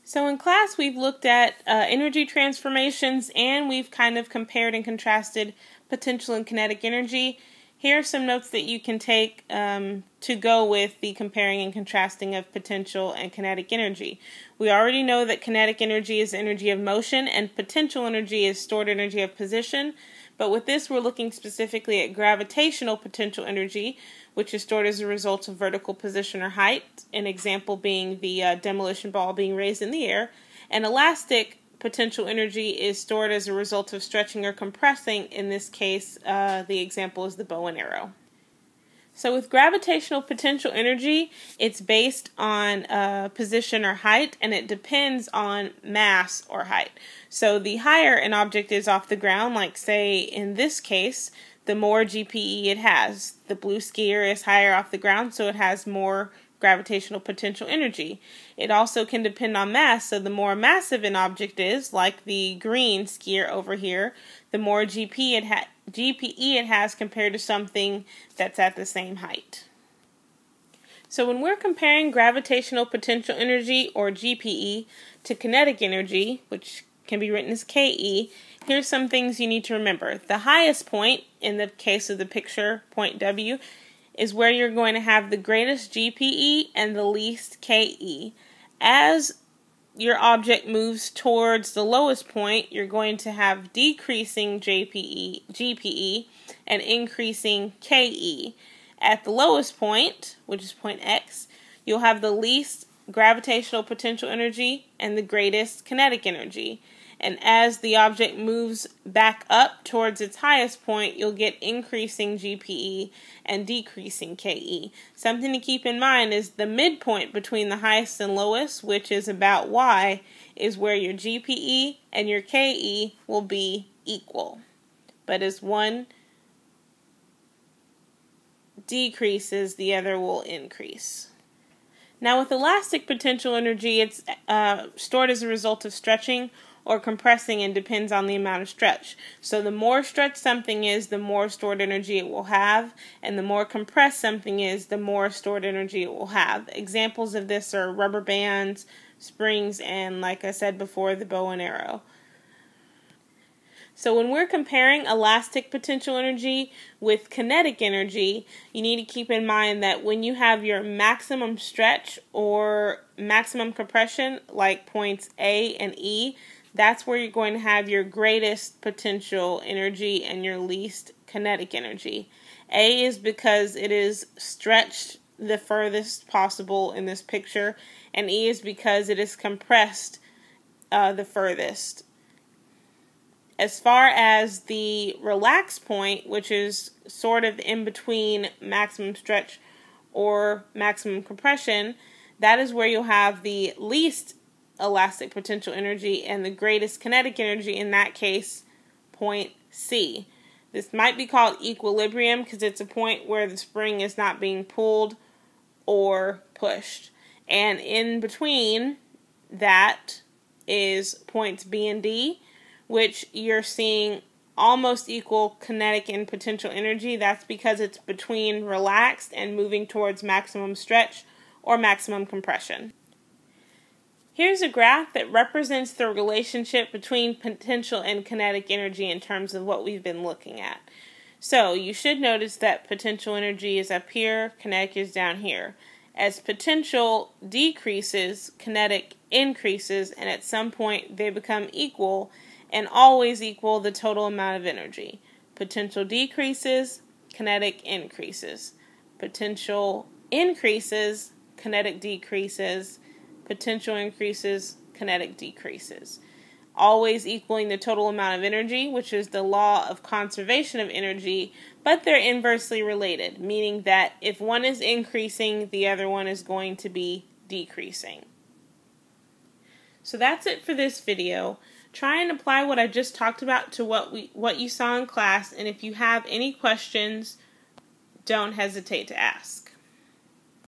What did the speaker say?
So in class we've looked at energy transformations, and we've kind of compared and contrasted potential and kinetic energy. Here are some notes that you can take to go with the comparing and contrasting of potential and kinetic energy. We already know that kinetic energy is energy of motion and potential energy is stored energy of position. But with this, we're looking specifically at gravitational potential energy, which is stored as a result of vertical position or height, an example being the demolition ball being raised in the air. And elastic potential energy is stored as a result of stretching or compressing. In this case, the example is the bow and arrow. So with gravitational potential energy, it's based on position or height, and it depends on mass or height. So the higher an object is off the ground, like say in this case, the more GPE it has. The blue skier is higher off the ground, so it has more gravitational potential energy. It also can depend on mass, so the more massive an object is, like the green skier over here, the more GPE it has compared to something that's at the same height. So when we're comparing gravitational potential energy, or GPE, to kinetic energy, which can be written as KE, here's some things you need to remember. The highest point, in the case of the picture, point W, is where you're going to have the greatest GPE and the least KE. As your object moves towards the lowest point, you're going to have decreasing GPE and increasing KE. At the lowest point, which is point X, you'll have the least gravitational potential energy and the greatest kinetic energy. And as the object moves back up towards its highest point, you'll get increasing GPE and decreasing KE. Something to keep in mind is the midpoint between the highest and lowest, which is about Y, is where your GPE and your KE will be equal. But as one decreases, the other will increase. Now with elastic potential energy, it's stored as a result of stretching or compressing, and depends on the amount of stretch. So the more stretched something is, the more stored energy it will have, and the more compressed something is, the more stored energy it will have. Examples of this are rubber bands, springs, and like I said before, the bow and arrow. So when we're comparing elastic potential energy with kinetic energy, you need to keep in mind that when you have your maximum stretch or maximum compression, like points A and E, that's where you're going to have your greatest potential energy and your least kinetic energy. A is because it is stretched the furthest possible in this picture, and E is because it is compressed the furthest. As far as the relaxed point, which is sort of in between maximum stretch or maximum compression, that is where you'll have the least elastic potential energy and the greatest kinetic energy, in that case, point C. This might be called equilibrium because it's a point where the spring is not being pulled or pushed. And in between that is points B and D, which you're seeing almost equal kinetic and potential energy. That's because it's between relaxed and moving towards maximum stretch or maximum compression. Here's a graph that represents the relationship between potential and kinetic energy in terms of what we've been looking at. So you should notice that potential energy is up here, kinetic is down here. As potential decreases, kinetic increases, and at some point they become equal and always equal the total amount of energy. Potential decreases, kinetic increases. Potential increases, kinetic decreases. Potential increases, kinetic decreases. Always equaling the total amount of energy, which is the law of conservation of energy, but they're inversely related, meaning that if one is increasing, the other one is going to be decreasing. So that's it for this video. Try and apply what I just talked about to what you saw in class, and if you have any questions, don't hesitate to ask.